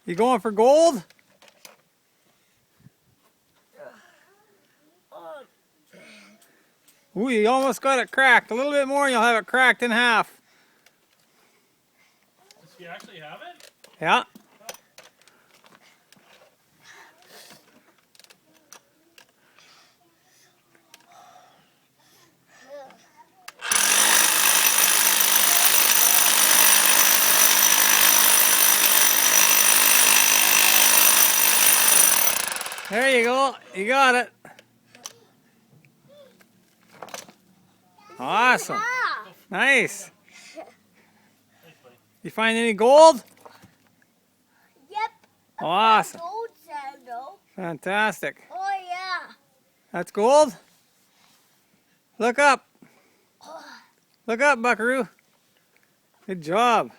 You going for gold? Ooh, you almost got it cracked. A little bit more and you'll have it cracked in half. Does he actually have it? Yeah. There you go. You got it. Awesome. Nice. You find any gold? Yep. Awesome. Gold sandal. Fantastic. Oh yeah. That's gold? Look up. Look up, buckaroo. Good job.